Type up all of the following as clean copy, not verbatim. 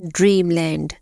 Dream land.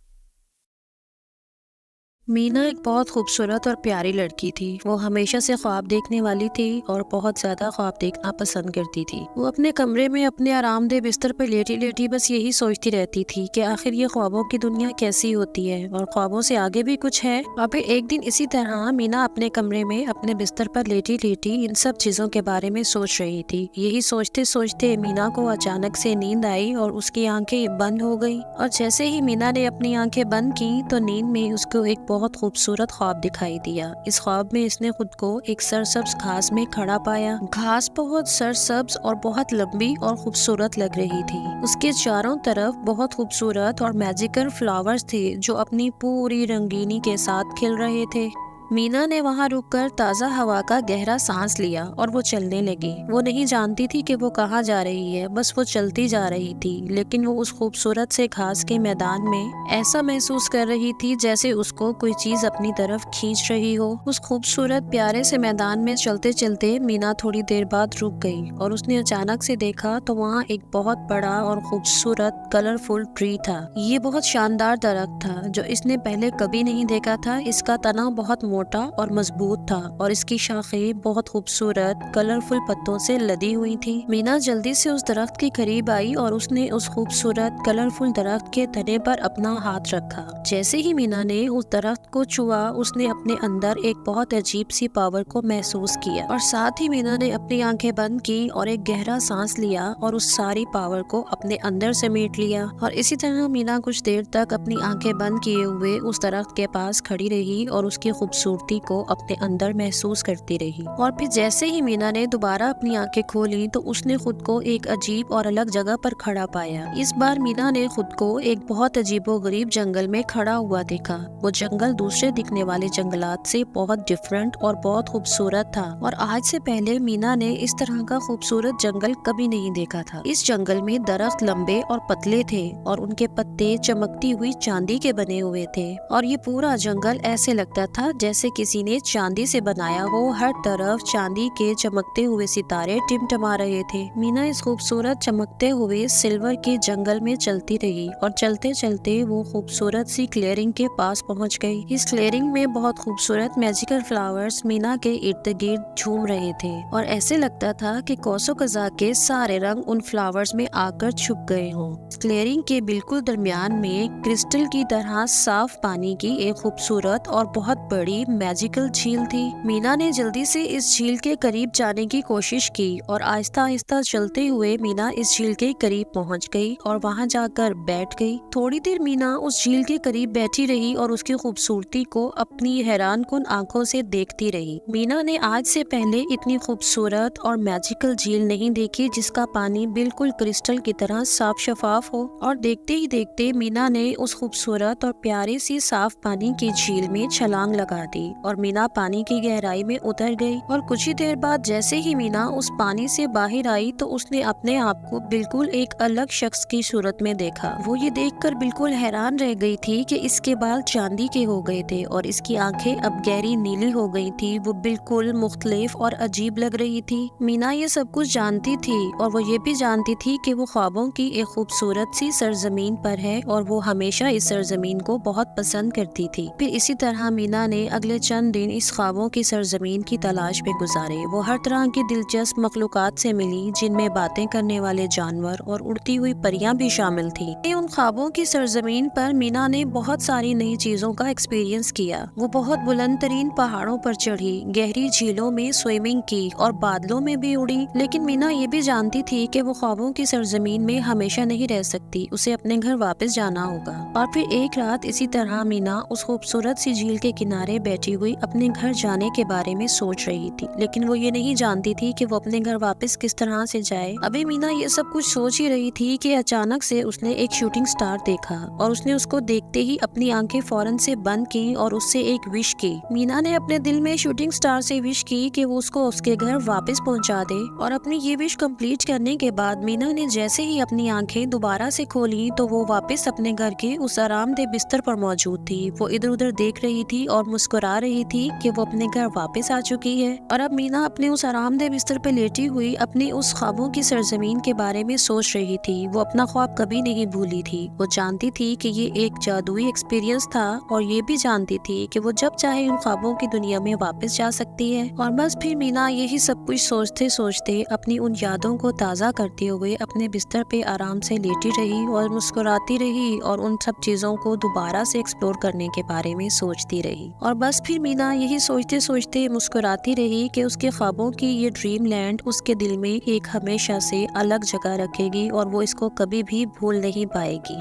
Meena एक बहुत खूबसूरत और प्यारी लड़की थी। वो हमेशा से ख्वाब देखने वाली थी और बहुत ज्यादा ख्वाब देखना पसंद करती थी। वो अपने कमरे में अपने आरामदेह बिस्तर पर लेटी लेटी बस यही सोचती रहती थी कि आखिर ये ख्वाबों की दुनिया कैसी होती है और ख्वाबों से आगे भी कुछ है। और फिर एक दिन इसी तरह मीना अपने कमरे में अपने बिस्तर पर लेटी लेटी इन सब चीजों के बारे में सोच रही थी। यही सोचते सोचते मीना को अचानक से नींद आई और उसकी आंखें बंद हो गई। और जैसे ही मीना ने अपनी आंखें बंद की तो नींद में उसको एक बहुत खूबसूरत ख्वाब दिखाई दिया। इस ख्वाब में इसने खुद को एक सरसब्ज घास में खड़ा पाया। घास बहुत सरसब्ज और बहुत लंबी और खूबसूरत लग रही थी। उसके चारों तरफ बहुत खूबसूरत और मैजिकल फ्लावर्स थे जो अपनी पूरी रंगीनी के साथ खिल रहे थे। मीना ने वहां रुककर ताज़ा हवा का गहरा सांस लिया और वो चलने लगी। वो नहीं जानती थी कि वो कहाँ जा रही है, बस वो चलती जा रही थी। लेकिन वो उस खूबसूरत से घास के मैदान में ऐसा महसूस कर रही थी जैसे उसको कोई चीज अपनी तरफ खींच रही हो। उस खूबसूरत प्यारे से मैदान में चलते चलते मीना थोड़ी देर बाद रुक गई और उसने अचानक से देखा तो वहाँ एक बहुत बड़ा और खूबसूरत कलरफुल ट्री था। ये बहुत शानदार दरख्त था जो इसने पहले कभी नहीं देखा था। इसका तना बहुत मोटा और मजबूत था और इसकी शाखें बहुत खूबसूरत कलरफुल पत्तों से लदी हुई थी। मीना जल्दी से उस दरख्त के करीब आई और उसने उस खूबसूरत कलरफुल दरख्त के तने पर अपना हाथ रखा। जैसे ही मीना ने उस दरख्त को छुआ उसने अपने अंदर एक बहुत अजीब सी पावर को महसूस किया और साथ ही मीना ने अपनी आंखें बंद की और एक गहरा सांस लिया और उस सारी पावर को अपने अंदर समेट लिया। और इसी तरह मीना कुछ देर तक अपनी आंखें बंद किए हुए उस दरख्त के पास खड़ी रही और उसकी खूबसूरती को अपने अंदर महसूस करती रही। और फिर जैसे ही मीना ने दोबारा अपनी आंखें खोली तो उसने खुद को एक अजीब और अलग जगह पर खड़ा पाया। इस बार मीना ने खुद को एक बहुत अजीबोगरीब जंगल में खड़ा हुआ देखा। वो जंगल दूसरे दिखने वाले जंगलात से बहुत डिफरेंट और बहुत खूबसूरत था और आज से पहले मीना ने इस तरह का खूबसूरत जंगल कभी नहीं देखा था। इस जंगल में दरख्त लंबे और पतले थे और उनके पत्ते चमकती हुई चांदी के बने हुए थे और ये पूरा जंगल ऐसे लगता था जैसे किसी ने चांदी से बनाया हो। हर तरफ चांदी के चमकते हुए सितारे टिमटिमा रहे थे। मीना इस खूबसूरत चमकते हुए सिल्वर के जंगल में चलती रही और चलते चलते वो खूबसूरत सी क्लियरिंग के पास पहुंच गई। इस क्लियरिंग में बहुत खूबसूरत मैजिकल फ्लावर्स मीना के इर्द गिर्द झूम रहे थे और ऐसे लगता था कि कौसो कज़ा के सारे रंग उन फ्लावर्स में आकर छुप गए हों। क्लियरिंग के बिल्कुल दरमियान में क्रिस्टल की तरह साफ पानी की एक खूबसूरत और बहुत बड़ी मैजिकल झील थी। मीना ने जल्दी से इस झील के करीब जाने की कोशिश की और आहिस्ता आहिस्ता चलते हुए मीना इस झील के करीब पहुंच गई और वहां जाकर बैठ गई। थोड़ी देर मीना उस झील के करीब बैठी रही और उसकी खूबसूरती को अपनी हैरानकुन आंखों से देखती रही। मीना ने आज से पहले इतनी खूबसूरत और मैजिकल झील नहीं देखी जिसका पानी बिल्कुल क्रिस्टल की तरह साफ शफाफ हो। और देखते ही देखते मीना ने उस खूबसूरत और प्यारी सी साफ पानी की झील में छलांग लगा दी और मीना पानी की गहराई में उतर गई। और कुछ ही देर बाद जैसे ही मीना उस पानी से बाहर आई तो उसने अपने आप को बिल्कुल एक अलग शख्स की सूरत में देखा। वो ये देखकर बिल्कुल हैरान रह गई थी कि इसके बाल चांदी के हो गए थे और इसकी आंखें अब गहरी नीली हो गई थी। वो बिल्कुल मुख्तलिफ और अजीब लग रही थी। मीना ये सब कुछ जानती थी और वो ये भी जानती थी कि वो ख्वाबों की एक खूबसूरत सी सरजमीन पर है और वो हमेशा इस सरजमीन को बहुत पसंद करती थी। फिर इसी तरह मीना ने अगले चंद दिन इस ख्वाबों की सरजमीन की तलाश में गुजारे। वो हर तरह की दिलचस्प मखलूकात से मिली जिनमें बातें करने वाले जानवर और उड़ती हुई परियां भी शामिल थी। उन ख्वाबों की सरजमीन पर मीना ने बहुत सारी नई चीजों का एक्सपीरियंस किया। वो बहुत बुलंद तरीन पहाड़ों पर चढ़ी, गहरी झीलों में स्विमिंग की और बादलों में भी उड़ी। लेकिन मीना ये भी जानती थी कि वो ख्वाबों की सरजमीन में हमेशा नहीं रह सकती, उसे अपने घर वापस जाना होगा। और फिर एक रात इसी तरह मीना उस खूबसूरत सी झील के किनारे बैठी हुई अपने घर जाने के बारे में सोच रही थी। लेकिन वो ये नहीं जानती थी कि वो अपने घर वापस किस तरह से जाए। अभी मीना ये सब कुछ सोच ही रही थी कि अचानक से उसने एक शूटिंग स्टार देखा और उसने उसको देखते ही अपनी आंखें फौरन से बंद की और उससे एक विश की। मीना ने अपने दिल में शूटिंग स्टार से विश की कि वो उसको उसके घर वापस पहुंचा दे। और अपनी ये विश कंप्लीट करने के बाद मीना ने जैसे ही अपनी आंखें दोबारा से खोली तो वो वापस अपने घर के उस आरामदेह बिस्तर पर मौजूद थी। वो इधर उधर देख रही थी और मुस्कुरा مسکرا رہی تھی کہ وہ اپنے گھر واپس آ چکی ہے، اور اب مینا اپنے اس آرام دہ بستر پہ لیٹی ہوئی اپنی اس خوابوں کی سرزمین کے بارے میں سوچ رہی تھی۔ وہ اپنا خواب کبھی نہیں بھولی تھی۔ وہ جانتی تھی کہ یہ ایک جادوئی ایکسپیرینس تھا، اور یہ بھی جانتی تھی کہ وہ جب چاہے ان خوابوں کی دنیا میں واپس جا سکتی ہے۔ اور بس پھر مینا یہی سب کچھ سوچتے سوچتے اپنی ان یادوں کو تازہ کرتے ہوئے اپنے بستر پہ آرام سے لیٹی رہی اور مسکراتی رہی اور ان سب چیزوں کو دوبارہ سے ایکسپلور کرنے کے بارے میں سوچتی رہی۔ اور بس پھر مینا یہی سوچتے سوچتے مسکراتی رہی کہ اس کے خوابوں کی یہ ڈریم لینڈ اس کے دل میں ایک ہمیشہ سے الگ جگہ رکھے گی، اور وہ اس کو کبھی بھی بھول نہیں پائے گی۔